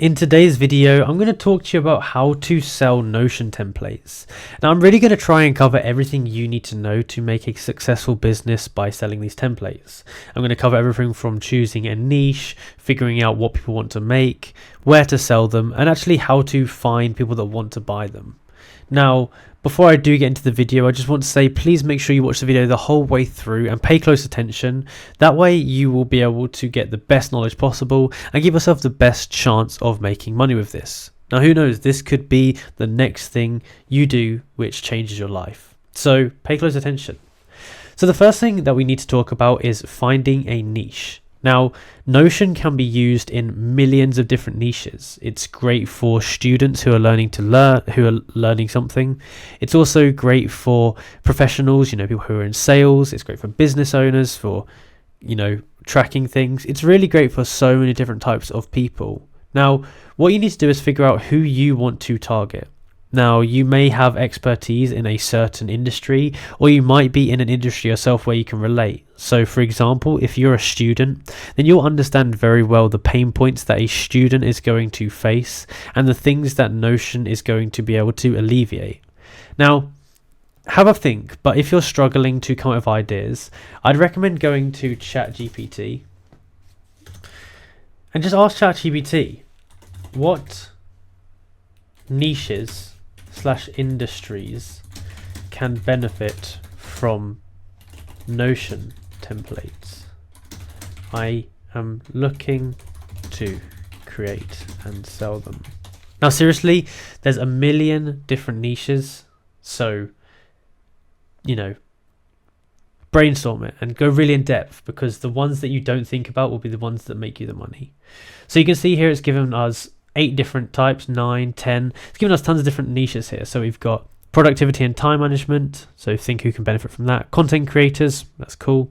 In today's video, I'm going to talk to you about how to sell Notion templates. Now, I'm really going to try and cover everything you need to know to make a successful business by selling these templates. I'm going to cover everything from choosing a niche, figuring out what people want to make, where to sell them, and actually how to find people that want to buy them. Now, before I do get into the video, I just want to say please make sure you watch the video the whole way through and pay close attention. That way you will be able to get the best knowledge possible and give yourself the best chance of making money with this. Now, who knows, this could be the next thing you do which changes your life. So pay close attention. So the first thing that we need to talk about is finding a niche. Now, Notion can be used in millions of different niches. It's great for students who are learning something. It's also great for professionals, people who are in sales. It's great for business owners, for, tracking things. It's really great for so many different types of people. Now, what you need to do is figure out who you want to target. Now, you may have expertise in a certain industry, or you might be in an industry yourself where you can relate. So, for example, if you're a student, then you'll understand very well the pain points that a student is going to face and the things that Notion is going to be able to alleviate. Now, have a think, but if you're struggling to come up with ideas, I'd recommend going to ChatGPT and just ask ChatGPT what niches/industries can benefit from Notion templates. I am looking to create and sell them. Now, seriously, there's a million different niches, so brainstorm it and go really in depth, because the ones that you don't think about will be the ones that make you the money. So you can see here it's given us 8 different types, 9, 10. It's given us tons of different niches here. So we've got productivity and time management. So think who can benefit from that. Content creators, that's cool.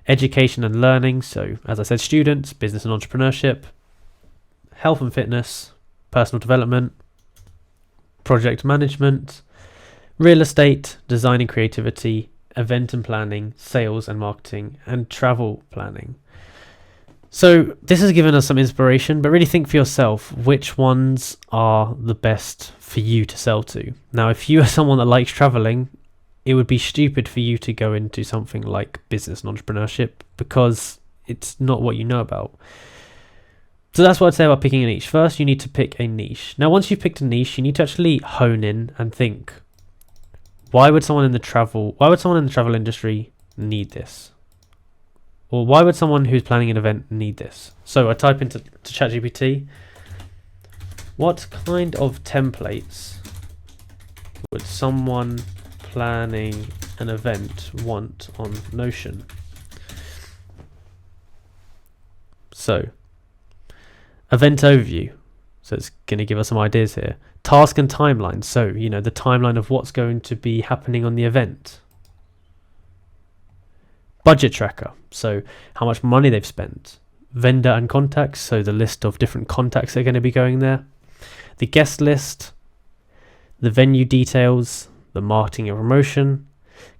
Education and learning. So as I said, students, business and entrepreneurship. Health and fitness, personal development, project management, real estate, design and creativity, event and planning, sales and marketing, and travel planning. So this has given us some inspiration, but really think for yourself which ones are the best for you to sell to. Now, if you are someone that likes traveling, it would be stupid for you to go into something like business and entrepreneurship, because it's not what you know about. So that's what I'd say about picking a niche. First, you need to pick a niche. Now, once you've picked a niche, you need to actually hone in and think, why would someone in the travel industry need this? Or why would someone who's planning an event need this? So I type into ChatGPT, what kind of templates would someone planning an event want on Notion? So, event overview. So it's going to give us some ideas here. Task and timeline. So, the timeline of what's going to be happening on the event. Budget tracker, so how much money they've spent. Vendor and contacts, so the list of different contacts that are going to be going there. The guest list, the venue details, the marketing and promotion,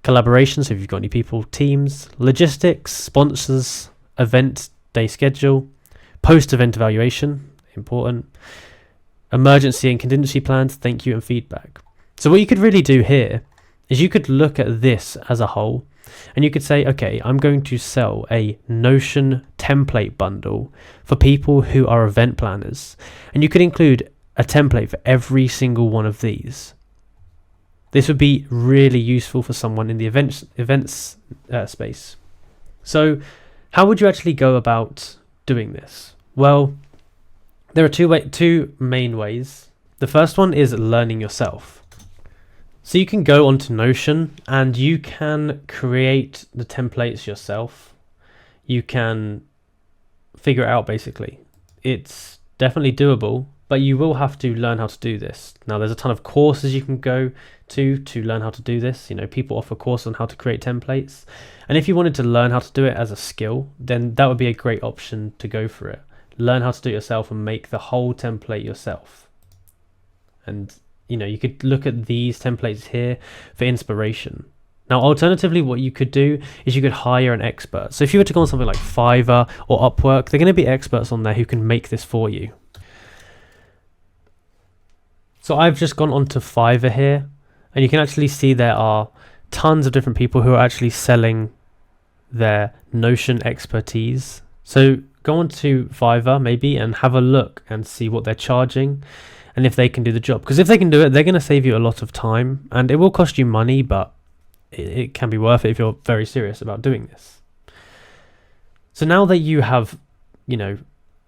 collaboration, so if you've got any people, teams, logistics, sponsors, event day schedule, post-event evaluation, important, emergency and contingency plans, thank you and feedback. So what you could really do here is you could look at this as a whole, and you could say, okay, I'm going to sell a Notion template bundle for people who are event planners. And you could include a template for every single one of these. This would be really useful for someone in the events space. So how would you actually go about doing this? Well, there are two main ways. The first one is learning yourself. So you can go onto Notion and you can create the templates yourself. You can figure it out, basically. It's definitely doable, but you will have to learn how to do this. Now, there's a ton of courses you can go to learn how to do this. People offer courses on how to create templates. And if you wanted to learn how to do it as a skill, then that would be a great option to go for it. Learn how to do it yourself and make the whole template yourself. And you could look at these templates here for inspiration. Now, alternatively, what you could do is you could hire an expert. So if you were to go on something like Fiverr or Upwork, they're going to be experts on there who can make this for you. So I've just gone onto Fiverr here, and you can actually see there are tons of different people who are actually selling their Notion expertise. So go on to Fiverr maybe and have a look and see what they're charging and if they can do the job. Because if they can do it, they're going to save you a lot of time, and it will cost you money, but it can be worth it if you're very serious about doing this. So now that you have,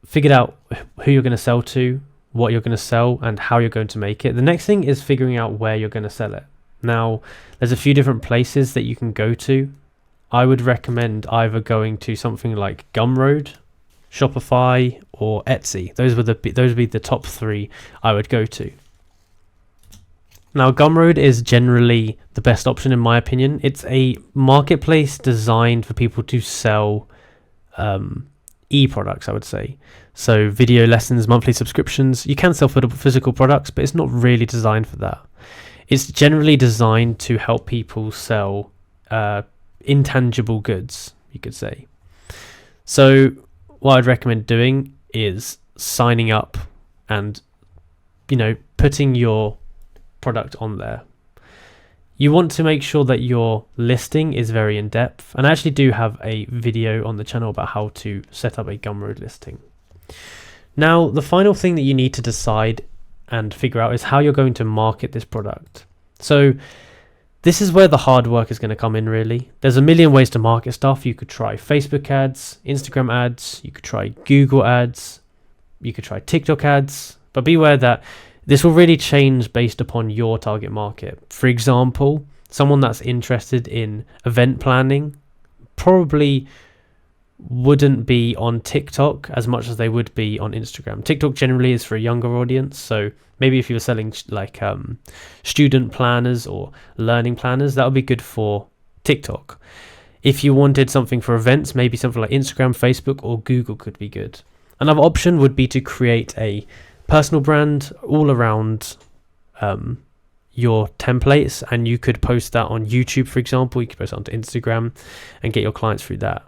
figured out who you're going to sell to, what you're going to sell, and how you're going to make it, the next thing is figuring out where you're going to sell it. Now, there's a few different places that you can go to. I would recommend either going to something like Gumroad, Shopify, or Etsy. Those would be the top 3 I would go to. Now, Gumroad is generally the best option in my opinion. It's a marketplace designed for people to sell e-products, I would say. So video lessons, monthly subscriptions. You can sell physical products, but it's not really designed for that. It's generally designed to help people sell intangible goods, you could say. So what I'd recommend doing is signing up and, putting your product on there. You want to make sure that your listing is very in depth, and I actually do have a video on the channel about how to set up a Gumroad listing. Now, the final thing that you need to decide and figure out is how you're going to market this product. So this is where the hard work is going to come in, really. There's a million ways to market stuff. You could try Facebook ads, Instagram ads, you could try Google ads, you could try TikTok ads, but beware that this will really change based upon your target market. For example, someone that's interested in event planning probably wouldn't be on TikTok as much as they would be on Instagram. TikTok generally is for a younger audience, so maybe if you were selling like student planners or learning planners, that would be good for TikTok. If you wanted something for events, maybe something like Instagram, Facebook, or Google could be good. Another option would be to create a personal brand all around your templates, and you could post that on YouTube, for example. You could post it onto Instagram and get your clients through that.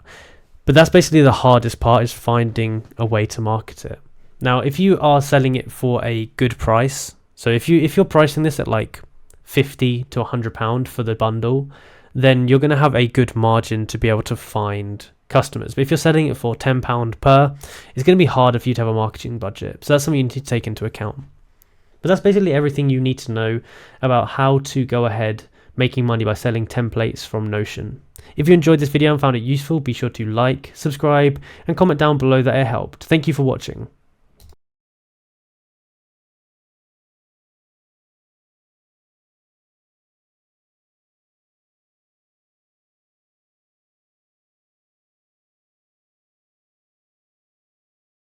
But that's basically the hardest part, is finding a way to market it. Now, if you are selling it for a good price, so if you're pricing this at like £50 to £100 for the bundle, then you're going to have a good margin to be able to find customers. But if you're selling it for £10 per, it's going to be harder for you to have a marketing budget. So that's something you need to take into account. But that's basically everything you need to know about how to go ahead making money by selling templates from Notion. If you enjoyed this video and found it useful, be sure to like, subscribe, and comment down below that it helped. Thank you for watching.